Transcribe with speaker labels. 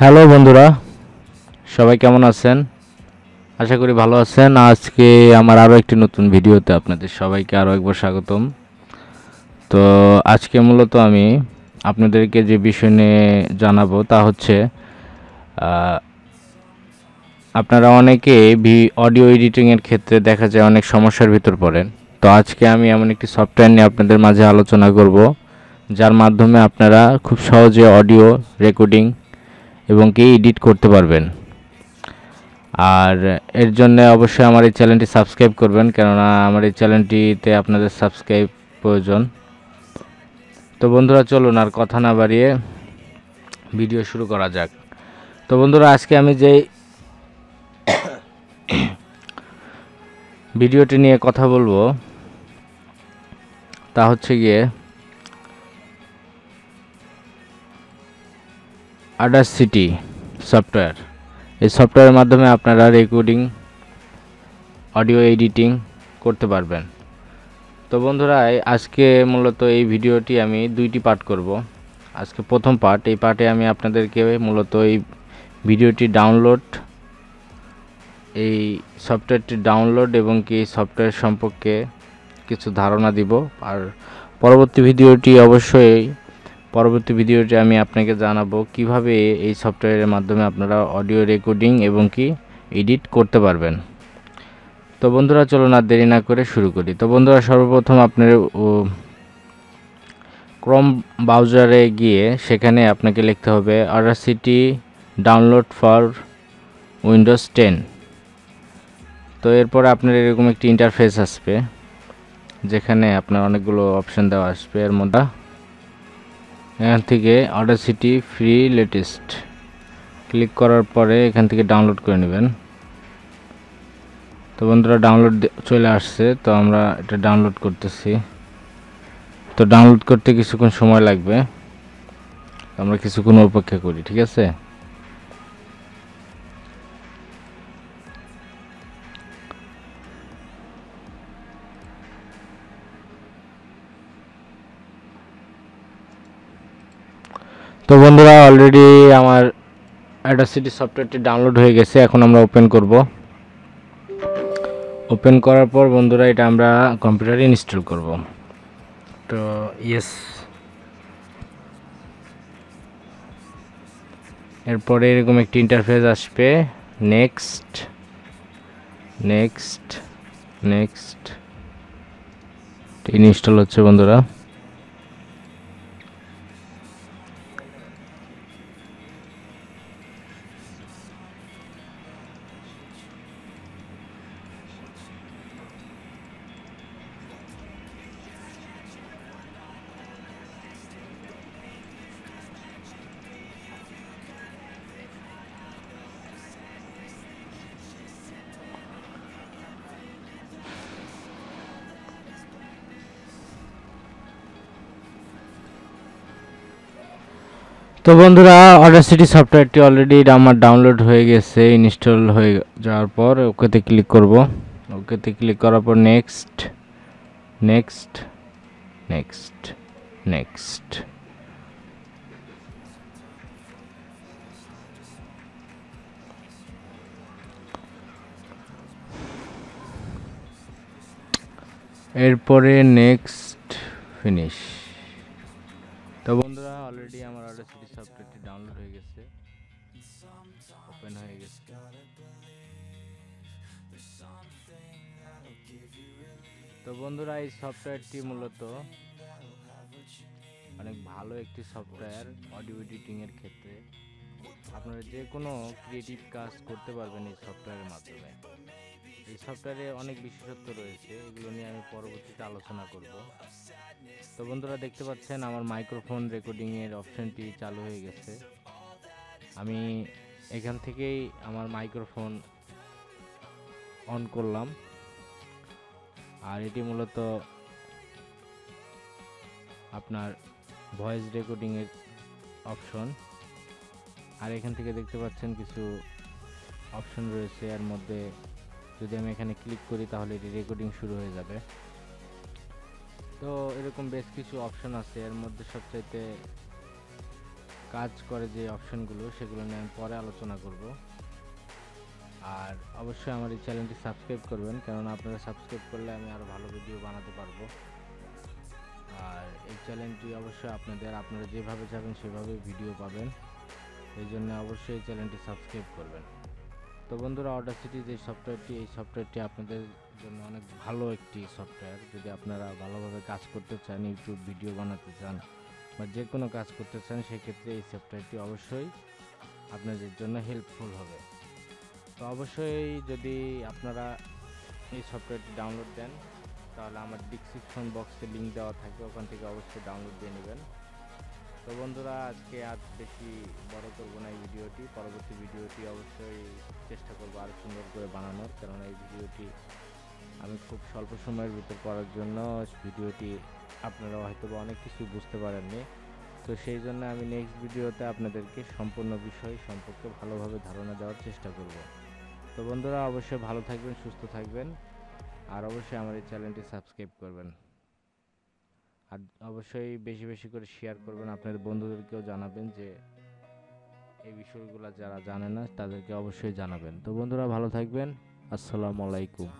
Speaker 1: Hello বন্ধুরা, সবাই কেমন আছেন? আশা করি ভালো আছেন। আজকে আমার আরও একটি নতুন ভিডিওতে আপনাদের সবাইকে আরও একবার স্বাগতম। তো আজকে মূলত আমি আপনাদেরকে যে বিষয় নিয়ে জানাবো তা হচ্ছে আপনারা অনেকে অডিও এডিটিংয়ের ক্ষেত্রে দেখা যায় অনেক সমস্যার ভিতর পড়েন। তো আজকে আমি এমন একটি সফটওয়্যার নিয়ে আপনাদের মাঝে আলোচনা করব, যার মাধ্যমে আপনারা খুব সহজে অডিও রেকর্ডিং এবং কি এডিট করতে পারবেন। আর এর জন্য অবশ্যই আমার এই চ্যানেলটি সাবস্ক্রাইব করবেন, কেননা আমার এই চ্যানেলটিতে আপনাদের সাবস্ক্রাইব প্রয়োজন। তো বন্ধুরা, চলুন আর কথা না বাড়িয়ে ভিডিও শুরু করা যাক। তো বন্ধুরা, আজকে আমি যেই ভিডিওটি নিয়ে কথা বলবো তা হচ্ছে গিয়ে অডাসিটি সফটওয়্যার। এই সফটওয়্যারের মাধ্যমে আপনারা রেকর্ডিং, অডিও এডিটিং করতে পারবেন। তো বন্ধুরা, আজকে মূলত এই ভিডিওটি আমি দুইটি পার্ট করব। আজকে প্রথম পার্ট, এই পার্টে আমি আপনাদেরকে মূলত এই ভিডিওটি ডাউনলোড, এই সফটওয়্যারটি ডাউনলোড এবং কি সফটওয়্যার সম্পর্কে কিছু ধারণা দিব। আর পরবর্তী ভিডিওটি আমি আপনাকে জানাবো কিভাবে এই সফটওয়্যারের মাধ্যমে আপনারা অডিও রেকর্ডিং এবং কি এডিট করতে পারবেন। তো বন্ধুরা, চলুন আর দেরি না করে শুরু করি। তো বন্ধুরা, সর্বপ্রথম আপনার ক্রোম ব্রাউজারে গিয়ে সেখানে আপনাকে লিখতে হবে অডাসিটি ডাউনলোড ফর উইন্ডোজ 10। তো এরপরে আপনার এরকম একটি ইন্টারফেস আসবে, যেখানে আপনার অনেকগুলো অপশান দেওয়া আসবে। এর মধ্যে এখান থেকে অডাসিটি ফ্রি লেটেস্ট ক্লিক করার পরে এখান থেকে ডাউনলোড করে নেবেন। তো বন্ধুরা, ডাউনলোড চলে আসছে। তো আমরা এটা ডাউনলোড করতেছি। তো ডাউনলোড করতে কিছুক্ষণ সময় লাগবে, আমরা কিছুক্ষণ অপেক্ষা করি, ঠিক আছে? তো বন্ধুরা, অলরেডি আমার অডাসিটি সফটওয়্যারটি ডাউনলোড হয়ে গেছে। এখন আমরা ওপেন করব। ওপেন করার পর বন্ধুরা, এটা আমরা কম্পিউটারে ইনস্টল করব। তো ইয়েস, এরপরে এরকম একটি ইন্টারফেস আসবে। নেক্সট নেক্সট নেক্সট ইনস্টল হচ্ছে বন্ধুরা। তো বন্ধুরা, অডাসিটি সফটওয়্যারটি অলরেডি আমার ডাউনলোড হয়ে গেছে। ইনস্টল হয়ে যাওয়ার পর ওকেতে ক্লিক করব। ওকেতে ক্লিক করার পর নেক্সট নেক্সট নেক্সট নেক্সট এরপরে নেক্সট ফিনিশ। তো বন্ধুরা, অলরেডি আমার অডাসিটি সফটওয়্যারটি ডাউনলোড হয়ে গেছে, ওপেন হয়ে গেছে। তো বন্ধুরা, এই সফটওয়্যারটি মূলত অনেক ভালো একটি সফটওয়্যার অডিও এডিটিংয়ের ক্ষেত্রে। আপনারা যে কোনো ক্রিয়েটিভ কাজ করতে পারবেন এই সফটওয়্যারের মাধ্যমে। এই সফটওয়্যারে অনেক বিশেষত্ব রয়েছে, এগুলো নিয়ে আমি পরবর্তীতে আলোচনা করব। তো বন্ধুরা, দেখতে পাচ্ছেন আমার মাইক্রোফোন রেকর্ডিংয়ের অপশানটি চালু হয়ে গেছে। আমি এখান থেকেই আমার মাইক্রোফোন অন করলাম, আর এটি মূলত আপনার ভয়েস রেকর্ডিংয়ের অপশন। আর এখান থেকে দেখতে পাচ্ছেন কিছু অপশন রয়েছে, এর মধ্যে যদি আমি এখানে ক্লিক করি তাহলে এটি রেকর্ডিং শুরু হয়ে যাবে। তো এরকম বেশ কিছু অপশন আছে, এর মধ্যে সবচাইতে কাজ করে যে অপশনগুলো সেগুলো নিয়ে আমি পরে আলোচনা করব। আর অবশ্যই আমার এই চ্যানেলটি সাবস্ক্রাইব করবেন, কেননা আপনারা সাবস্ক্রাইব করলে আমি আরও ভালো ভিডিও বানাতে পারবো। আর এই চ্যানেলটি অবশ্যই আপনারা যেভাবে যাবেন সেভাবে ভিডিও পাবেন, এই জন্য অবশ্যই এই চ্যানেলটি সাবস্ক্রাইব করবেন। তো বন্ধুরা, অডাসিটি যে সফটওয়্যারটি, এই সফটওয়্যারটি আপনাদের জন্য অনেক ভালো একটি সফটওয়্যার। যদি আপনারা ভালোভাবে কাজ করতে চান, ইউটিউব ভিডিও বানাতে চান বা যে কোনো কাজ করতে চান, সেক্ষেত্রে এই সফটওয়্যারটি অবশ্যই আপনাদের জন্য হেল্পফুল হবে। তো অবশ্যই যদি আপনারা এই সফটওয়্যারটি ডাউনলোড দেন, তাহলে আমার ডিসক্রিপশন বক্সে লিঙ্ক দেওয়া থাকবে, ওখান থেকে অবশ্যই ডাউনলোড দিয়ে নেবেন। তো বন্ধুরা, আজকে আর বেশি বড় করব না এই ভিডিওটি। পরবর্তী ভিডিওটি অবশ্যই চেষ্টা করব আরও সুন্দর করে বানানোর, কেননা এই ভিডিওটি আমি খুব স্বল্প সময়ের ভিতর করার জন্য ভিডিওটি আপনারা হয়তো অনেক কিছু বুঝতে পারেননি। তো সেই জন্য আমি নেক্সট ভিডিওতে আপনাদেরকে সম্পূর্ণ বিষয় সম্পর্কে ভালোভাবে ধারণা দেওয়ার চেষ্টা করব। তো বন্ধুরা, অবশ্যই ভালো থাকবেন, সুস্থ থাকবেন, আর অবশ্যই আমার এই চ্যানেলটি সাবস্ক্রাইব করবেন। আর অবশ্যই বেশি বেশি করে শেয়ার করবেন, আপনাদের বন্ধুদেরকেও জানাবেন, যে এই বিষয়গুলো যারা জানে না তাদেরকে অবশ্যই জানাবেন। তো বন্ধুরা, ভালো থাকবেন। আসসালামু আলাইকুম।